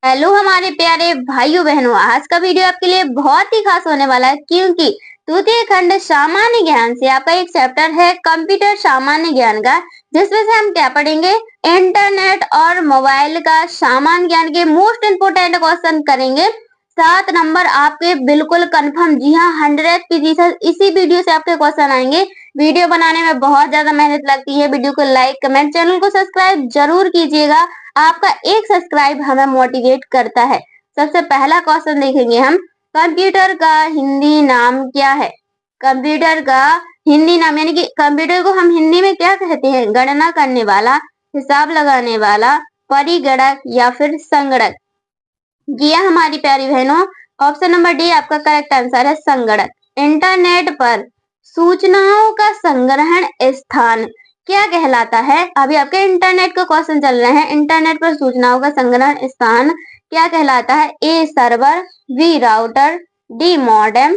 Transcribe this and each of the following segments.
Hello हमारे प्यारे भाइयों बहनों, आज का वीडियो आपके लिए बहुत ही खास होने वाला है क्योंकि तृतीय खंड सामान्य ज्ञान से आपका एक चैप्टर है कंप्यूटर सामान्य ज्ञान का, जिसमें से हम क्या पढ़ेंगे, इंटरनेट और मोबाइल का सामान्य ज्ञान के मोस्ट इम्पोर्टेंट क्वेश्चन करेंगे। 7 नंबर आपके बिल्कुल कंफर्म, जी हाँ 100% इसी वीडियो से आपके क्वेश्चन आएंगे। वीडियो बनाने में बहुत ज्यादा मेहनत लगती है। वीडियो को लाइक कमेंट चैनल को सब्सक्राइब जरूर कीजिएगा। आपका एक सब्सक्राइब हमें मोटिवेट करता है। सबसे पहला क्वेश्चन देखेंगे हम, कंप्यूटर का हिंदी नाम क्या है। कंप्यूटर का हिंदी नाम यानी कि कंप्यूटर को हम हिंदी में क्या कहते हैं, गणना करने वाला, हिसाब लगाने वाला, परिगणक या फिर संगणक। जी हाँ हमारी प्यारी बहनों, ऑप्शन नंबर डी आपका करेक्ट आंसर है, संगणक। इंटरनेट पर सूचनाओं का संग्रहण स्थान क्या कहलाता है। अभी आपके इंटरनेट का क्वेश्चन चल रहे हैं, इंटरनेट पर सूचनाओं का संग्रहण स्थान क्या कहलाता है। A server, B router, D modem.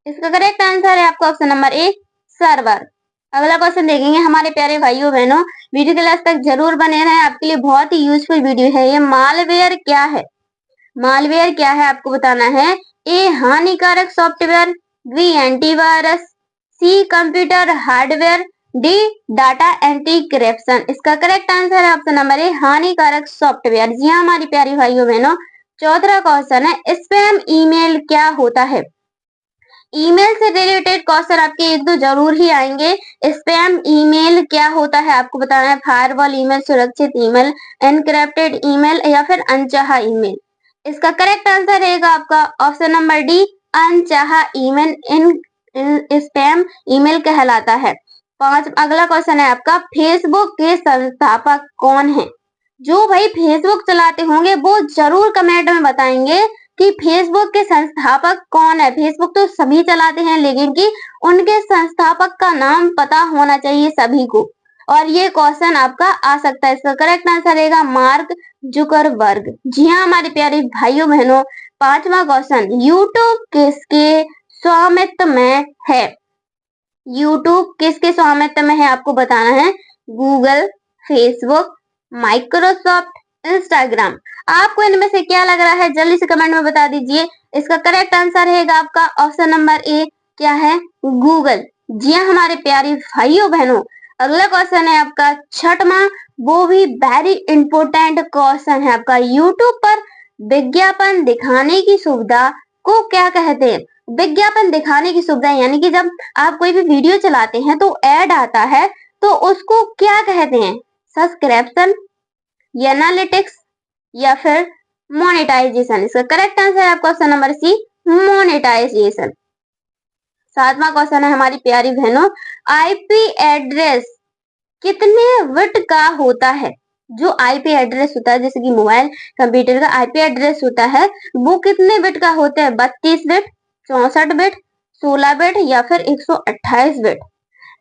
इसका करेक्ट आंसर है आपका ऑप्शन नंबर ए, सर्वर। अगला क्वेश्चन देखेंगे हमारे प्यारे भाइयों बहनों, वीडियो के लास्ट तक जरूर बने रहें, आपके लिए बहुत ही यूजफुल वीडियो है ये। मालवेयर क्या है। मालवेयर क्या है आपको बताना है। ए हानिकारक सॉफ्टवेयर, बी एंटीवायरस, सी कंप्यूटर हार्डवेयर, डी डाटा एंटीक्रिप्शन। इसका करेक्ट आंसर है ऑप्शन नंबर ए, हानिकारक सॉफ्टवेयर। जी हाँ हमारी प्यारी भाइयों बहनों, चौथा क्वेश्चन है, स्पैम ईमेल क्या होता है। ईमेल से रिलेटेड क्वेश्चन आपके एक दो जरूर ही आएंगे। स्पैम ईमेल क्या होता है आपको बताना है। फायरवॉल ईमेल, सुरक्षित ईमेल, एनक्रिप्टेड ईमेल या फिर अनचाहा ईमेल। इसका करेक्ट आंसर रहेगा आपका ऑप्शन नंबर डी, अनचाहा ईमेल इन स्पैम ईमेल कहलाता है। अगला क्वेश्चन है आपका, फेसबुक के संस्थापक कौन है। जो भाई फेसबुक चलाते होंगे वो जरूर कमेंट में बताएंगे कि फेसबुक के संस्थापक कौन है। फेसबुक तो सभी चलाते हैं लेकिन कि उनके संस्थापक का नाम पता होना चाहिए सभी को, और ये क्वेश्चन आपका आ सकता है। इसका करेक्ट आंसर रहेगा मार्क जुकरबर्ग। जी हाँ हमारे प्यारे भाइयों बहनों, पांचवा क्वेश्चन, यूट्यूब किसके स्वामित्व में है। यूट्यूब किसके स्वामित्व में है आपको बताना है। Google, Facebook, Microsoft, Instagram. आपको इनमें से क्या लग रहा है जल्दी से कमेंट में बता दीजिए। इसका करेक्ट आंसर रहेगा आपका ऑप्शन नंबर ए, क्या है, गूगल। जी हाँ हमारे प्यारे भाइयों बहनों, अगला क्वेश्चन है आपका छठवां, वो भी वेरी इंपॉर्टेंट क्वेश्चन है आपका, यूट्यूब पर विज्ञापन दिखाने की सुविधा को क्या कहते हैं। विज्ञापन दिखाने की सुविधा यानी कि जब आप कोई भी वीडियो चलाते हैं तो ऐड आता है तो उसको क्या कहते हैं। सब्सक्रिप्शन, एनालिटिक्स या फिर मोनेटाइजेशन। इसका करेक्ट आंसर है आपका ऑप्शन नंबर सी, मोनेटाइजेशन। सातवां क्वेश्चन है हमारी प्यारी बहनों, आईपी एड्रेस कितने बिट का होता है। जो आईपी एड्रेस होता है जैसे कि मोबाइल कंप्यूटर का आईपी एड्रेस होता है वो कितने बिट का होता है। 32 बिट, 64 बिट, 16 बिट या फिर 128 बिट।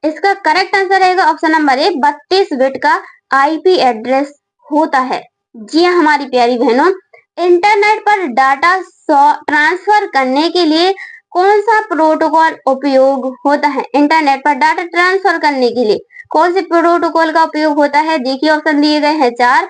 इसका करेक्ट आंसर रहेगा ऑप्शन नंबर ए, 32 बिट का आईपी एड्रेस होता है। जी हाँ हमारी प्यारी बहनों, इंटरनेट पर डाटा ट्रांसफर करने के लिए कौन सा प्रोटोकॉल उपयोग होता है। इंटरनेट पर डाटा ट्रांसफर करने के लिए कौन से प्रोटोकॉल का उपयोग होता है। देखिए ऑप्शन दिए गए हैं 4,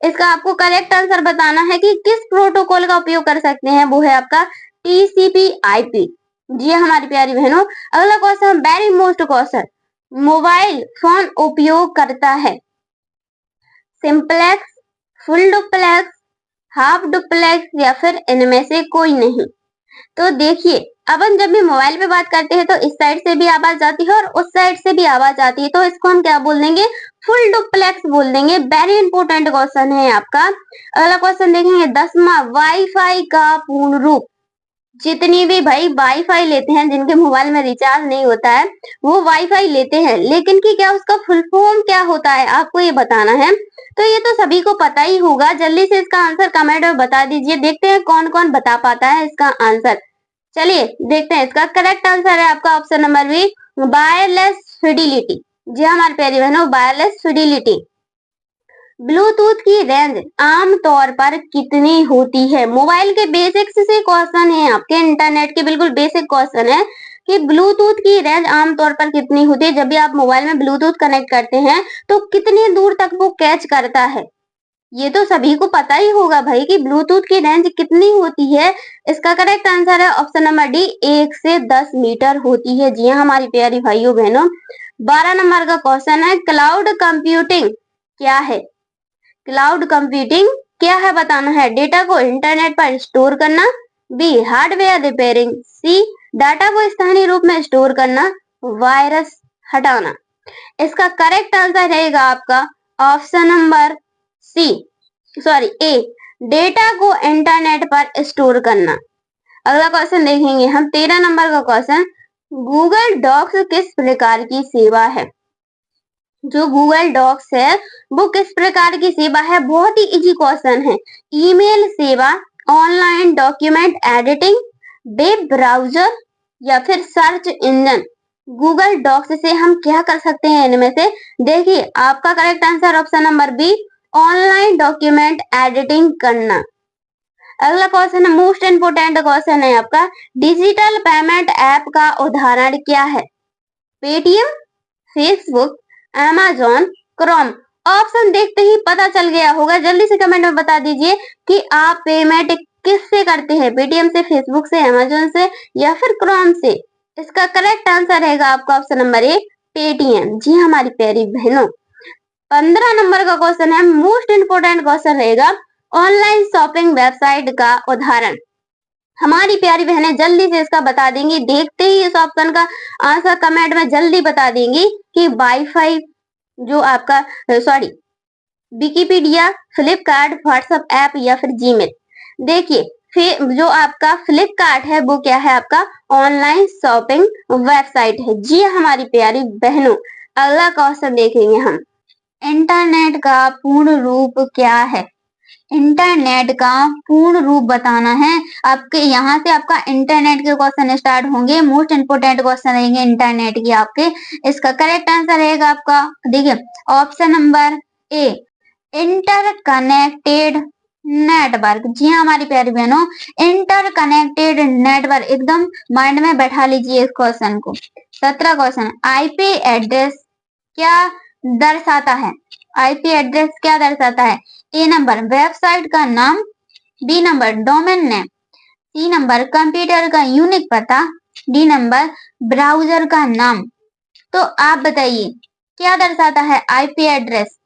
इसका आपको करेक्ट आंसर बताना है कि किस प्रोटोकॉल का उपयोग कर सकते हैं। वो है आपका टीसीपी आईपी। जी हमारी प्यारी बहनों, अगला question very most question, mobile phone उपयोग करता है simplex, full duplex, half duplex या फिर इनमें से कोई नहीं। तो देखिए अपन जब भी मोबाइल पे बात करते हैं तो इस साइड से भी आवाज आती है और उस साइड से भी आवाज आती है, तो इसको हम क्या बोल देंगे, फुल डुप्लेक्स बोल देंगे। वेरी इंपॉर्टेंट क्वेश्चन है आपका। अगला क्वेश्चन देखेंगे 10वां, वाईफाई का पूर्ण रूप। जितनी भी भाई वाईफाई लेते हैं, जिनके मोबाइल में रिचार्ज नहीं होता है वो वाईफाई लेते हैं, लेकिन कि क्या उसका फुल फॉर्म क्या होता है आपको ये बताना है। तो ये तो सभी को पता ही होगा, जल्दी से इसका आंसर कमेंट में बता दीजिए। देखते हैं कौन कौन बता पाता है इसका आंसर। चलिए देखते हैं, इसका करेक्ट आंसर है आपका option number B, wireless fidelity. जी हाँ हमारे प्यारे बहनों, वायरलेस फिडिलिटी। ब्लूटूथ की रेंज आमतौर पर कितनी होती है। मोबाइल के बेसिक्स से क्वेश्चन है आपके, इंटरनेट के बिल्कुल बेसिक क्वेश्चन है कि ब्लूटूथ की रेंज आमतौर पर कितनी होती है। जब भी आप मोबाइल में ब्लूटूथ कनेक्ट करते हैं तो कितनी दूर तक वो कैच करता है। ये तो सभी को पता ही होगा भाई कि ब्लूटूथ की रेंज कितनी होती है। इसका करेक्ट आंसर है ऑप्शन नंबर डी, 1 से 10 मीटर होती है। जी हाँ हमारी प्यारी भाइयों बहनों। 12 नंबर का क्वेश्चन है, क्लाउड कंप्यूटिंग क्या है? क्लाउड कंप्यूटिंग क्या है बताना है। डेटा को इंटरनेट पर स्टोर करना, B hardware repairing, C data को स्थानीय रूप में स्टोर करना, वायरस हटाना। इसका करेक्ट आंसर रहेगा आपका ऑप्शन नंबर सी, सॉरी ए, डेटा को इंटरनेट पर स्टोर करना। अगला क्वेश्चन देखेंगे हम 13 नंबर का क्वेश्चन, गूगल डॉक्स किस प्रकार की सेवा है? जो गूगल डॉक्स है वो किस प्रकार की सेवा है? बहुत ही इजी क्वेश्चन है। ईमेल सेवा, online document editing, web browser या फिर सर्च इंजन। गूगल डॉक्स से हम क्या कर सकते हैं इनमें से? देखिए आपका correct answer option number B, online document editing करना। अगला क्वेश्चन है, मोस्ट इंपोर्टेंट क्वेश्चन है आपका, डिजिटल पेमेंट ऐप का उदाहरण क्या है? Paytm, Facebook, Amazon, Chrome. Option देखते ही पता चल गया होगा, जल्दी से कमेंट में बता दीजिए कि आप पेमेंट किससे करते हैं, पेटीएम से, फेसबुक से, अमेजॉन से या फिर क्रोम से। इसका करेक्ट आंसर रहेगा आपका ऑप्शन नंबर ए, पेटीएम। जी हमारी प्यारी बहनों। 15 नंबर का क्वेश्चन है, मोस्ट इंपोर्टेंट क्वेश्चन रहेगा, ऑनलाइन शॉपिंग वेबसाइट का उदाहरण। हमारी प्यारी बहनें जल्दी से इसका बता देंगी, देखते ही इस ऑप्शन का आंसर कमेंट में जल्दी बता देंगी कि वाईफाई, जो आपका sorry Wikipedia, Flipkart, WhatsApp app या फिर जीमेल। देखिए फिर जो आपका फ्लिपकार्ट है वो क्या है? आपका ऑनलाइन शॉपिंग वेबसाइट है। जी हमारी प्यारी बहनों। अगला क्वेश्चन देखेंगे हम, इंटरनेट का पूर्ण रूप क्या है? इंटरनेट का पूर्ण रूप बताना है आपके। यहाँ से आपका इंटरनेट के क्वेश्चन स्टार्ट होंगे, मोस्ट इंपोर्टेंट क्वेश्चन रहेंगे इंटरनेट की आपके। इसका करेक्ट आंसर रहेगा आपका, देखिए option number A, interconnected network. जी हाँ हमारी प्यारी बहनों, इंटरकनेक्टेड नेटवर्क, एकदम माइंड में बैठा लीजिए इस क्वेश्चन को। 17 क्वेश्चन, आईपी एड्रेस क्या दर्शाता है? आईपी एड्रेस क्या दर्शाता है? ए नंबर वेबसाइट का नाम, B number domain name, C number computer का यूनिक पता, डी नंबर ब्राउजर का नाम। तो आप बताइए क्या दर्शाता है आईपी एड्रेस?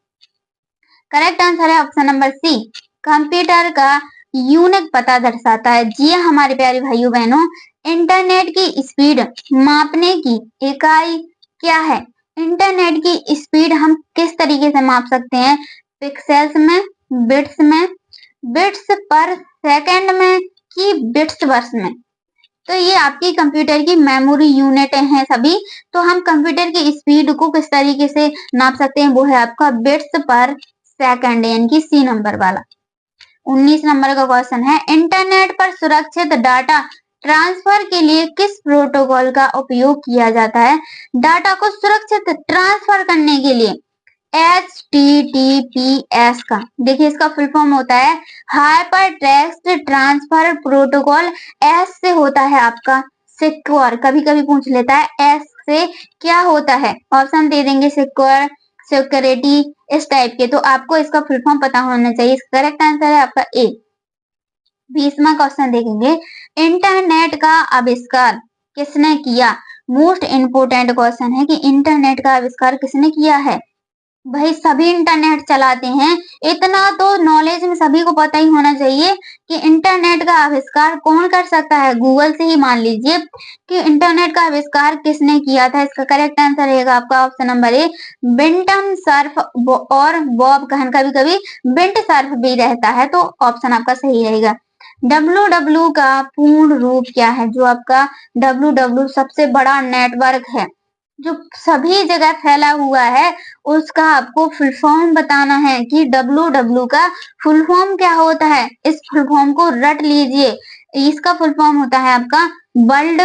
करेक्ट आंसर है ऑप्शन नंबर सी, कंप्यूटर का यूनिक पता दर्शाता है। जी हमारे प्यारे भाइयों बहनों, इंटरनेट की स्पीड मापने की इकाई क्या है? इंटरनेट की स्पीड हम किस तरीके से माप सकते हैं? पिक्सेल्स में, बिट्स में, बिट्स पर सेकंड में कि बिट्स वर्ष में? तो ये आपकी कंप्यूटर की मेमोरी यूनिट हैं सभी। तो हम कंप्यूटर की स्पीड को किस तरीके से नाप सकते हैं? वो है आपका बिट्स पर सेकंड, यानी कि सी नंबर वाला। 19 नंबर का क्वेश्चन है, इंटरनेट पर सुरक्षित डाटा ट्रांसफर के लिए किस प्रोटोकॉल का उपयोग किया जाता है? डाटा को सुरक्षित ट्रांसफर करने के लिए HTTPS का, देखिए इसका फुल फॉर्म होता है hyper text transfer protocol. S से होता है आपका सिक्योर, कभी कभी पूछ लेता है एस से क्या होता है, ऑप्शन दे देंगे सिक्योर, सिक्योरिटी, इस टाइप के। तो आपको इसका फुल फॉर्म पता होना चाहिए। इसका करेक्ट आंसर है आपका ए। 20वां क्वेश्चन देखेंगे, इंटरनेट का आविष्कार किसने किया? मोस्ट इंपोर्टेंट क्वेश्चन है कि इंटरनेट का आविष्कार किसने किया है। भाई सभी इंटरनेट चलाते हैं, इतना तो नॉलेज में सभी को पता ही होना चाहिए कि इंटरनेट का आविष्कार कौन कर सकता है। गूगल से ही मान लीजिए कि इंटरनेट का आविष्कार किसने किया था। इसका करेक्ट आंसर रहेगा आपका ऑप्शन नंबर ए, बिंटन सर्फ और बॉब कहन, कभी कभी बिंट सर्फ भी रहता है, तो ऑप्शन आपका सही रहेगा। www का पूर्ण रूप क्या है? जो आपका www सबसे बड़ा नेटवर्क है जो सभी जगह फैला हुआ है, उसका आपको फुल फॉर्म बताना है कि www का फुल फॉर्म क्या होता है। इस फुल फॉर्म को रट लीजिए, इसका फुल फॉर्म होता है आपका वर्ल्ड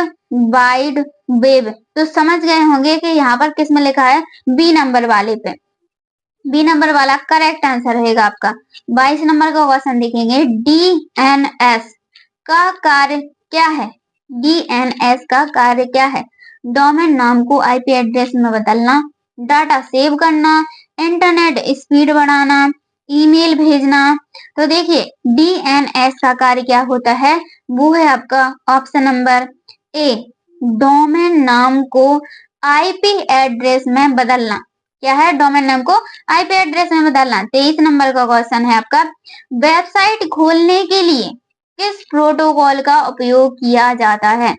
वाइड वेब। तो समझ गए होंगे कि यहाँ पर किस में लिखा है, बी नंबर वाले पे। बी नंबर वाला करेक्ट आंसर रहेगा आपका। 22 नंबर का क्वेश्चन देखेंगे, DNS का कार्य क्या है? DNS का कार्य क्या है? डोमेन नाम को आईपी एड्रेस में बदलना, डाटा सेव करना, इंटरनेट स्पीड बढ़ाना, ईमेल भेजना। तो देखिए डीएनएस का कार्य क्या होता है, वो है आपका ऑप्शन नंबर ए, डोमेन नाम को आईपी एड्रेस में बदलना। क्या है, डोमेन नाम को आईपी एड्रेस में बदलना। 23 नंबर का क्वेश्चन है आपका, वेबसाइट खोलने के लिए किस प्रोटोकॉल का उपयोग किया जाता है।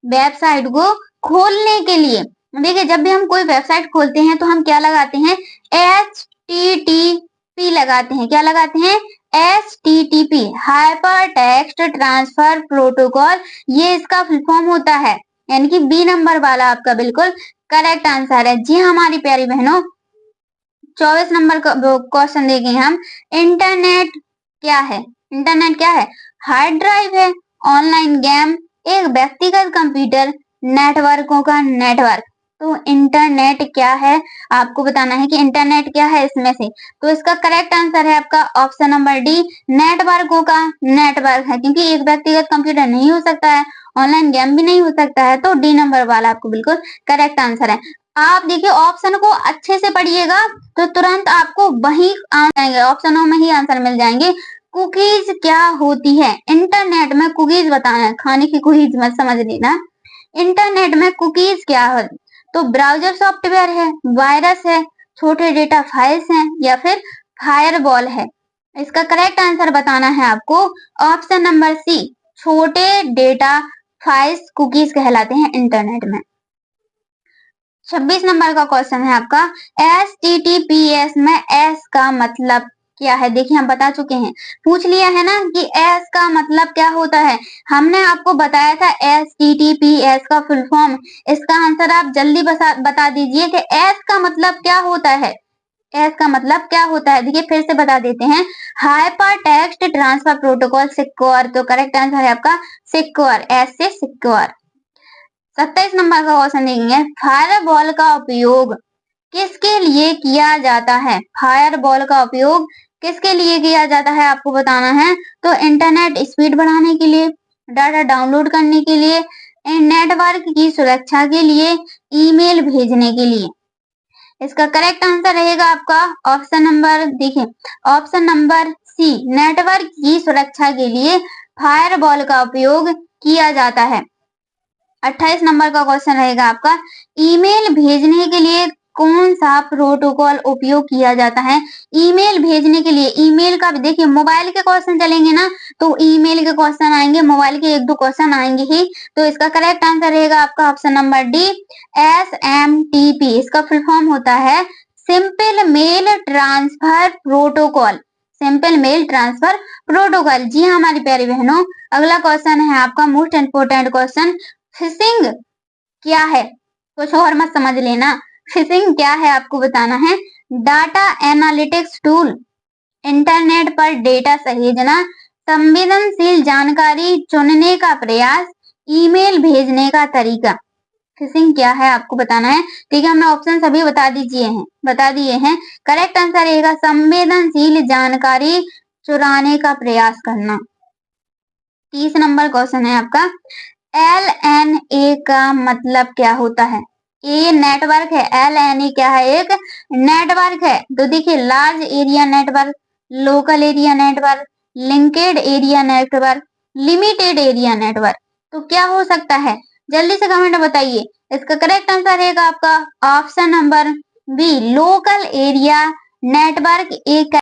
वेबसाइट को खोलने के लिए देखिए जब भी हम कोई वेबसाइट खोलते हैं तो हम क्या लगाते हैं, HTTP लगाते हैं। क्या लगाते हैं, HTTP, hyper text transfer protocol, ये इसका फुल फॉर्म होता है। यानी कि बी नंबर वाला आपका बिल्कुल करेक्ट आंसर है। जी हमारी प्यारी बहनों, 24 नंबर का क्वेश्चन देखेंगे हम, इंटरनेट क्या है। इंटरनेट क्या है, हार्ड ड्राइव है, ऑनलाइन गेम, एक व्यक्तिगत कंप्यूटर, नेटवर्कों का नेटवर्क। तो इंटरनेट क्या है, आपको बताना है कि इंटरनेट क्या है इसमें से। तो इसका करेक्ट आंसर है आपका ऑप्शन नंबर डी, नेटवर्कों का नेटवर्क है, क्योंकि एक व्यक्तिगत कंप्यूटर नहीं हो सकता है, ऑनलाइन गेम भी नहीं हो सकता है। तो डी नंबर वाला आपको बिल्कुल करेक्ट आंसर है। आप देखिए ऑप्शन को अच्छे से पढ़िएगा तो तुरंत आपको वही आएंगे, ऑप्शनों में ही आंसर मिल जाएंगे। कुकीज क्या होती है, इंटरनेट में कुकीज बताना है, खाने की कुकीज मत समझ लेना। इंटरनेट में कुकीज क्या है, तो ब्राउजर सॉफ्टवेयर है, वायरस है, छोटे डेटा फाइल्स हैं, या फिर फायरवॉल है। इसका करेक्ट आंसर बताना है आपको ऑप्शन नंबर सी, छोटे डेटा फाइल्स कुकीज कहलाते हैं इंटरनेट में। 26 नंबर का क्वेश्चन है आपका, HTTPS में एस का मतलब क्या है। देखिए हम बता चुके हैं, पूछ लिया है ना कि एस का मतलब क्या होता है। हमने आपको बताया था HTTPS का फुल फॉर्म। इसका आंसर आप जल्दी बता दीजिए कि एस का मतलब क्या होता है। एस का मतलब क्या होता है, देखिए फिर से बता देते हैं, hyper text transfer protocol, secure. तो करेक्ट आंसर है आपका सिक्योर, एस से सिक्योर। 27 नंबर का क्वेश्चन देखेंगे, फायरवॉल का उपयोग किसके लिए किया जाता है। फायरवॉल का उपयोग किसके लिए किया जाता है आपको बताना है। तो इंटरनेट स्पीड बढ़ाने के लिए, डाटा डाउनलोड करने के लिए, नेटवर्क की सुरक्षा के लिए, ईमेल भेजने के लिए। इसका करेक्ट आंसर रहेगा आपका ऑप्शन नंबर, देखिए ऑप्शन नंबर सी, नेटवर्क की सुरक्षा के लिए फायरवॉल का उपयोग किया जाता है। 28 नंबर का क्वेश्चन रहेगा आपका, ईमेल भेजने के लिए कौन सा प्रोटोकॉल उपयोग किया जाता है। ईमेल भेजने के लिए, ईमेल का देखिए मोबाइल के क्वेश्चन चलेंगे ना तो ईमेल के क्वेश्चन आएंगे, मोबाइल के एक दो क्वेश्चन आएंगे ही। तो इसका करेक्ट आंसर रहेगा आपका ऑप्शन नंबर डी, SMTP। इसका फुल फॉर्म होता है simple mail transfer protocol. Simple mail transfer protocol. जी हाँ हमारी प्यारी बहनों, अगला क्वेश्चन है आपका मोस्ट इंपोर्टेंट क्वेश्चन, फिशिंग क्या है। कुछ और मत समझ लेना, फिशिंग क्या है आपको बताना है। डाटा एनालिटिक्स टूल, इंटरनेट पर डेटा सहेजना, संवेदनशील जानकारी चुनने का प्रयास, ईमेल भेजने का तरीका। फिशिंग क्या है आपको बताना है। ठीक है, हमने ऑप्शन सभी बता दिए हैं। करेक्ट आंसर रहेगा संवेदनशील जानकारी चुराने का प्रयास करना। 30 नंबर क्वेश्चन है आपका, LNA का मतलब क्या होता है। ये नेटवर्क है, LNA क्या है, एक नेटवर्क है। तो देखिए large area network, local area network, linked area network, limited area network. तो क्या हो सकता है, जल्दी से कमेंट में बताइए। इसका करेक्ट आंसर रहेगा आपका option number B, local area network एक